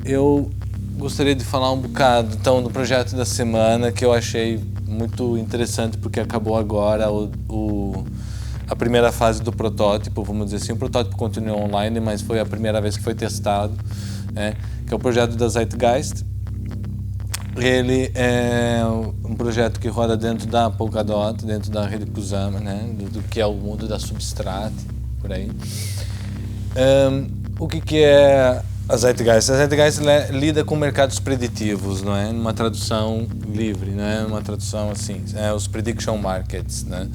Eu gostaria de falar um bocado, então, do projeto da semana, que eu achei muito interessante, porque acabou agora a primeira fase do protótipo, vamos dizer assim. O protótipo continua online, mas foi a primeira vez que foi testado, né? Que é o projeto da Zeitgeist. Ele é um projeto que roda dentro da Polkadot, dentro da rede Kusama, né? Do que é o mundo da Substrate, por aí. O que é a Zeitgeist? A Zeitgeist lida com mercados preditivos, não é? Numa tradução livre, né? Uma tradução assim, os prediction markets, né?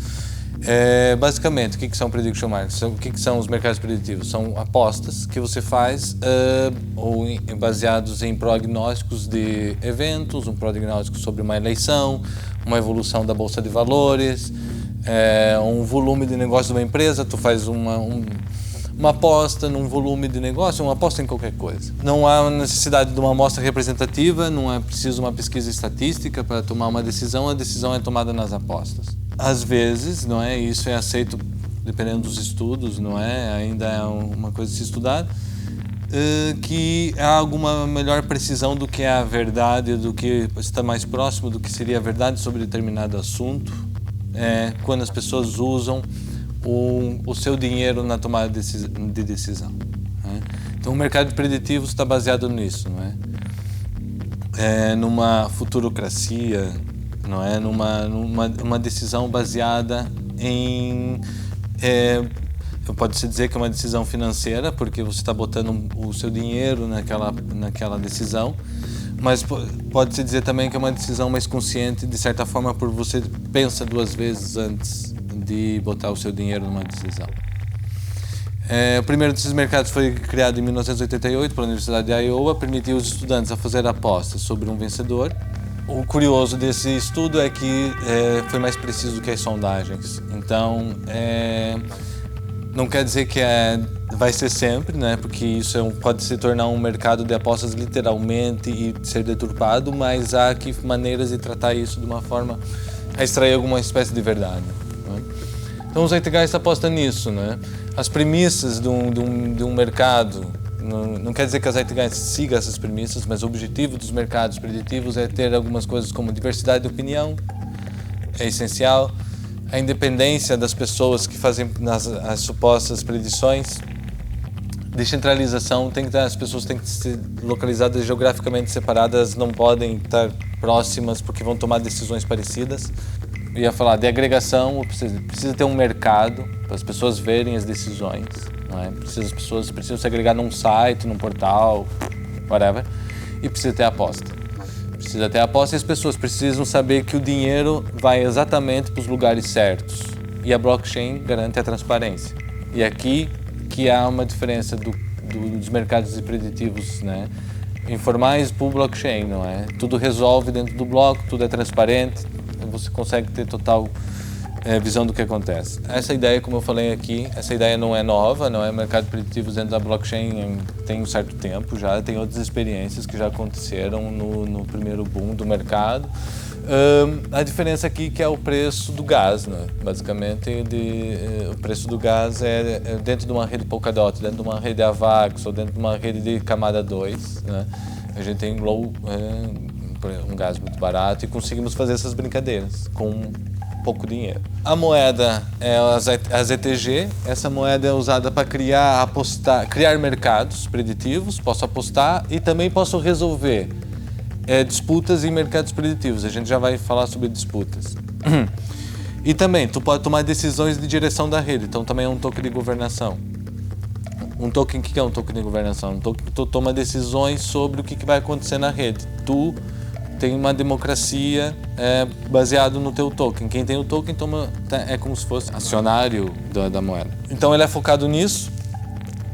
Basicamente, o que são prediction markets? O que são os mercados preditivos? São apostas que você faz baseados em prognósticos de eventos, um prognóstico sobre uma eleição, uma evolução da bolsa de valores, um volume de negócio de uma empresa. Tu faz uma aposta num volume de negócio, uma aposta em qualquer coisa. Não há necessidade de uma amostra representativa, não é preciso uma pesquisa estatística para tomar uma decisão, a decisão é tomada nas apostas. Às vezes, não é, isso é aceito dependendo dos estudos, não é, ainda é uma coisa a se estudar, que há alguma melhor precisão do que é a verdade, do que está mais próximo do que seria a verdade sobre determinado assunto, quando as pessoas usam o seu dinheiro na tomada de decisão. Né? Então, o mercado preditivo está baseado nisso, não é? Numa futurocracia, não é? Numa decisão baseada em... pode-se dizer que é uma decisão financeira, porque você está botando o seu dinheiro naquela decisão, mas pode-se dizer também que é uma decisão mais consciente, de certa forma, por você pensa duas vezes antes de botar o seu dinheiro numa decisão. O primeiro desses mercados foi criado em 1988 pela Universidade de Iowa, permitiu os estudantes a fazer apostas sobre um vencedor. O curioso desse estudo é que foi mais preciso do que as sondagens. Então, não quer dizer que vai ser sempre, né? Porque isso pode se tornar um mercado de apostas literalmente e ser deturpado, mas há aqui maneiras de tratar isso de uma forma a extrair alguma espécie de verdade. Né? Então, o Zeitgeist aposta nisso, né? As premissas de um mercado, não quer dizer que a Zeitgeist siga essas premissas, mas o objetivo dos mercados preditivos é ter algumas coisas como diversidade de opinião, é essencial, a independência das pessoas que fazem as supostas predições, descentralização, as pessoas têm que ser localizadas geograficamente separadas, não podem estar próximas porque vão tomar decisões parecidas. Eu ia falar de agregação, precisa ter um mercado para as pessoas verem as decisões, não é? As pessoas precisam se agregar num site, num portal, whatever, e precisa ter aposta. Precisa ter aposta e as pessoas precisam saber que o dinheiro vai exatamente para os lugares certos. E a blockchain garante a transparência. E aqui que há uma diferença dos mercados preditivos, né? Informais por blockchain, não é? Tudo resolve dentro do bloco, tudo é transparente, você consegue ter total visão do que acontece. Essa ideia, como eu falei aqui, essa ideia não é nova, não é? Mercado preditivo dentro da blockchain tem um certo tempo já, tem outras experiências que já aconteceram no primeiro boom do mercado. A diferença aqui que é o preço do gás, né? Basicamente, o preço do gás é dentro de uma rede Polkadot, dentro de uma rede AVAX ou dentro de uma rede de camada 2, né? A gente tem um gás muito barato e conseguimos fazer essas brincadeiras com pouco dinheiro. A moeda é a ZTG. Essa moeda é usada para criar mercados preditivos. Posso apostar e também posso resolver disputas em mercados preditivos. A gente já vai falar sobre disputas. E também, tu pode tomar decisões de direção da rede. Então, também é um token de governação. O que é um token de governação? Um token que tu toma decisões sobre o que vai acontecer na rede. Tu tem uma democracia baseado no teu token. Quem tem o token é como se fosse acionário da moeda. Então ele é focado nisso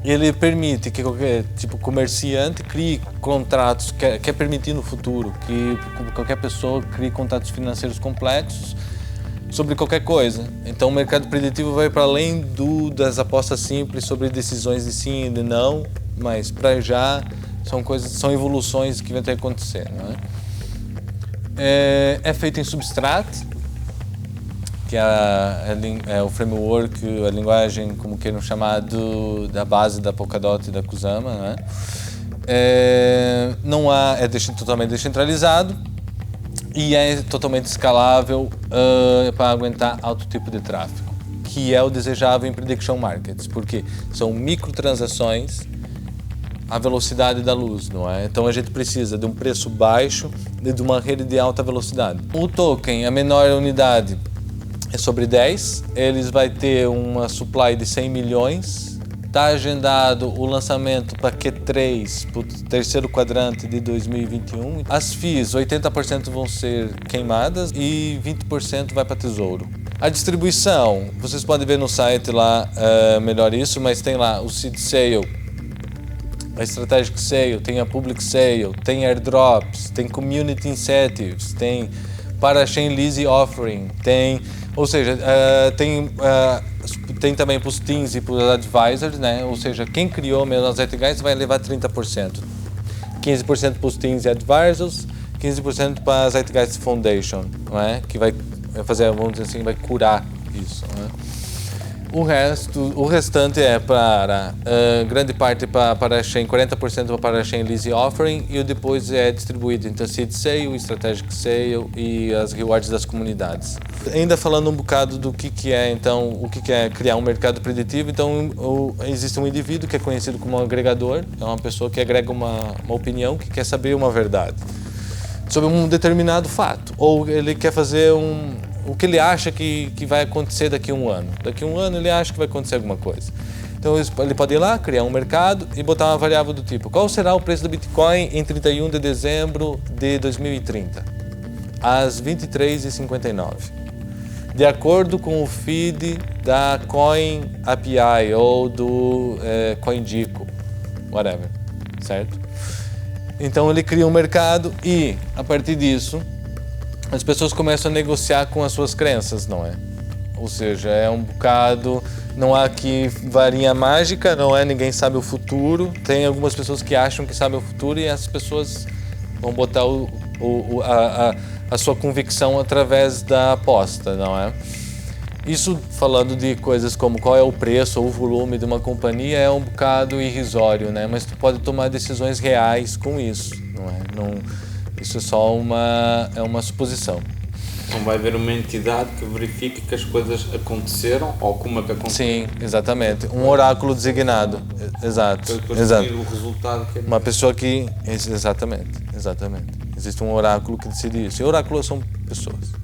e ele permite que qualquer comerciante crie contratos, quer permitir no futuro que qualquer pessoa crie contratos financeiros complexos sobre qualquer coisa. Então o mercado preditivo vai para além das apostas simples sobre decisões de sim e de não, mas para já são evoluções que vão ter que acontecer, não é? É feito em Substrate, que é o framework, a linguagem, como queiram chamar, da base da Polkadot e da Kusama, né? Não há, totalmente descentralizado e é totalmente escalável para aguentar alto tipo de tráfego, que é o desejável em prediction markets, porque são microtransações à velocidade da luz, não é? Então a gente precisa de um preço baixo e de uma rede de alta velocidade. O token, a menor unidade é sobre 10, eles vai ter uma supply de 100 milhões, está agendado o lançamento para Q3, para o terceiro quadrante de 2021. As FIIs, 80% vão ser queimadas e 20% vai para tesouro. A distribuição, vocês podem ver no site lá melhor isso, mas tem lá o seed sale, a strategic sale, tem a public sale, tem airdrops, tem community incentives, tem para-chain lease offering, ou seja, tem também para os teams e para os advisors, né? Ou seja, quem criou mesmo as Zeitgeist vai levar 30%. 15% para os teams e advisors, 15% para a Zeitgeist Foundation, não é? Que vai fazer, vamos dizer assim, vai curar isso, não é? O restante é para grande parte para para-chain, 40% para para-chain lease offering e depois é distribuído entre a seed sale, strategic sale e as rewards das comunidades. Ainda falando um bocado do que é então, o que é criar um mercado preditivo, então existe um indivíduo que é conhecido como um agregador, é uma pessoa que agrega uma opinião, que quer saber uma verdade sobre um determinado fato, ou ele quer fazer o que ele acha que vai acontecer daqui a um ano. Daqui a um ano ele acha que vai acontecer alguma coisa. Então ele pode ir lá, criar um mercado e botar uma variável do tipo: qual será o preço do Bitcoin em 31 de dezembro de 2030? Às 23h59. De acordo com o feed da Coin API ou do CoinGecko, whatever, certo? Então ele cria um mercado e, a partir disso, as pessoas começam a negociar com as suas crenças, não é? Ou seja, é um bocado, não há aqui varinha mágica, não é? Ninguém sabe o futuro. Tem algumas pessoas que acham que sabem o futuro e as pessoas vão botar a sua convicção através da aposta, não é? Isso, falando de coisas como qual é o preço ou o volume de uma companhia, é um bocado irrisório, né? Mas tu pode tomar decisões reais com isso, não é? Isso é só uma suposição. Então vai haver uma entidade que verifique que as coisas aconteceram ou como é que aconteceram. Sim, exatamente. Um oráculo designado. Exato. Exato. O resultado que é... Uma pessoa que... Exatamente. Existe um oráculo que decide isso. E oráculos são pessoas.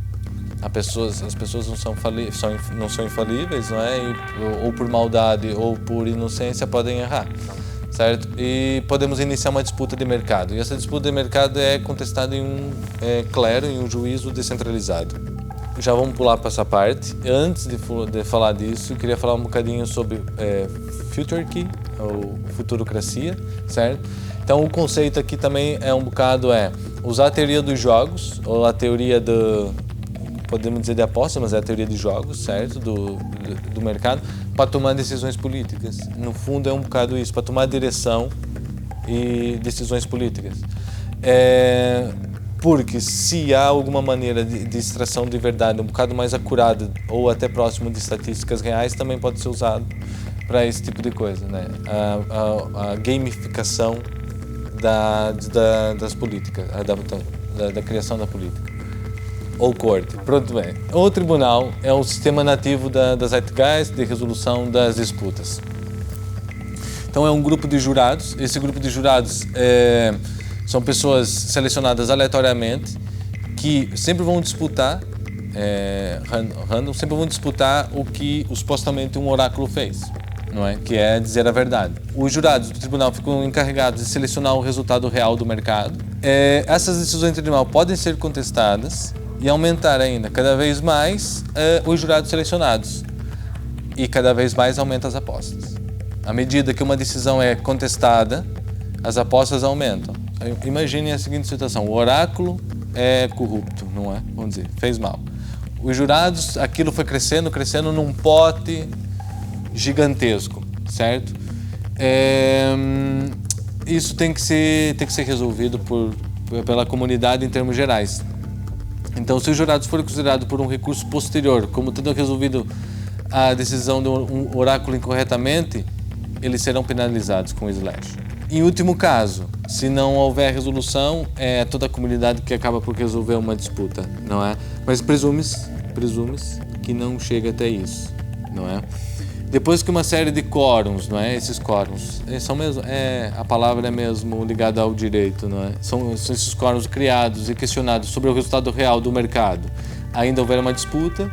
As pessoas não são infalíveis, não é? Ou por maldade ou por inocência podem errar. Certo? E podemos iniciar uma disputa de mercado. E essa disputa de mercado é contestada em um clero, em um juízo descentralizado. Já vamos pular para essa parte. Antes de falar disso, eu queria falar um bocadinho sobre Futurity, ou futurocracia, certo? Então o conceito aqui também é um bocado usar a teoria dos jogos, ou a teoria podemos dizer de aposta, mas é a teoria de jogos, certo? Do mercado, para tomar decisões políticas. No fundo é um bocado isso, para tomar direção e decisões políticas. Porque se há alguma maneira de extração de verdade um bocado mais acurada ou até próximo de estatísticas reais, também pode ser usado para esse tipo de coisa, né? A gamificação das políticas, da criação da política. Ou corte. Pronto, bem. O tribunal é um sistema nativo das Zeitgeist de resolução das disputas. Então é um grupo de jurados. Esse grupo de jurados são pessoas selecionadas aleatoriamente que sempre vão disputar, random, sempre vão disputar o que supostamente um oráculo fez, não é? Que é dizer a verdade. Os jurados do tribunal ficam encarregados de selecionar o resultado real do mercado. Essas decisões do tribunal podem ser contestadas e aumentar ainda cada vez mais os jurados selecionados. E cada vez mais aumenta as apostas. À medida que uma decisão é contestada, as apostas aumentam. Imagine a seguinte situação: o oráculo é corrupto, não é? Vamos dizer, fez mal. Os jurados, aquilo foi crescendo num pote gigantesco, certo? Isso tem que ser resolvido pela comunidade em termos gerais. Então, se os jurados forem considerados por um recurso posterior como tendo resolvido a decisão de um oráculo incorretamente, eles serão penalizados com o slash. Em último caso, se não houver resolução, é toda a comunidade que acaba por resolver uma disputa, não é? Mas presume-se que não chega até isso, não é? Depois que uma série de quórums, não é? Esses quórums, são mesmo, a palavra é mesmo ligada ao direito, não é? São esses quórums criados e questionados sobre o resultado real do mercado. Ainda houver uma disputa,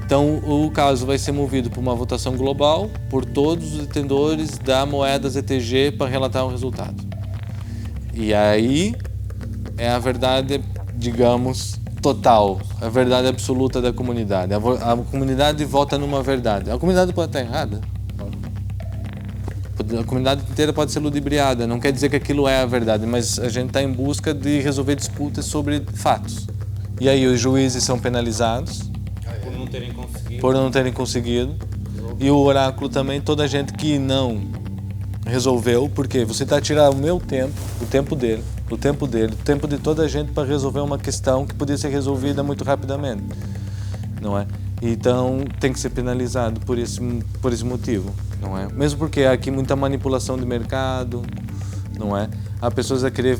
então o caso vai ser movido por uma votação global por todos os detentores da moeda ZTG para relatar o resultado. E aí é a verdade, digamos, total, a verdade absoluta da comunidade. A comunidade vota numa verdade. A comunidade pode estar errada. A comunidade inteira pode ser ludibriada. Não quer dizer que aquilo é a verdade, mas a gente está em busca de resolver disputas sobre fatos. E aí os juízes são penalizados por não terem conseguido. E o oráculo também, toda a gente que não resolveu, porque você está a tirar o meu tempo, o tempo dele, o tempo de toda a gente para resolver uma questão que podia ser resolvida muito rapidamente, não é? Então tem que ser penalizado por esse motivo, não é? Mesmo porque há aqui muita manipulação de mercado, não é? Há pessoas a querer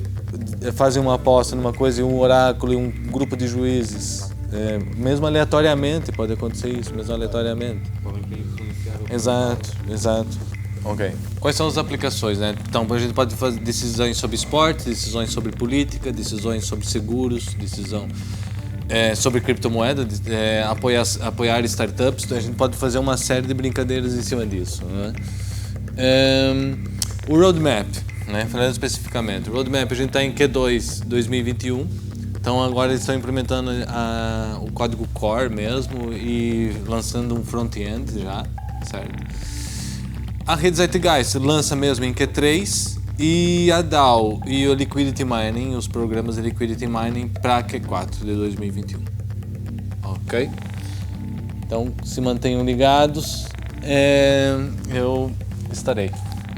fazer uma aposta numa coisa e um oráculo e um grupo de juízes, mesmo aleatoriamente pode acontecer isso, mesmo aleatoriamente. Exato. Ok. Quais são as aplicações, né? Então, a gente pode fazer decisões sobre esporte, decisões sobre política, decisões sobre seguros, decisão sobre criptomoeda, apoiar startups. A gente pode fazer uma série de brincadeiras em cima disso, né? O roadmap, né? Falando especificamente, o roadmap a gente está em Q2 2021. Então agora eles estão implementando o código core mesmo e lançando um front-end já, certo? A rede Zeitgeist lança mesmo em Q3 e a DAO e o Liquidity Mining, os programas de Liquidity Mining para Q4 de 2021. Ok? Então se mantenham ligados, eu estarei.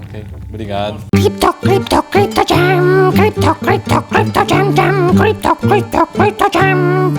Ok? Obrigado. Crypto jam, crypto jam, crypto jam,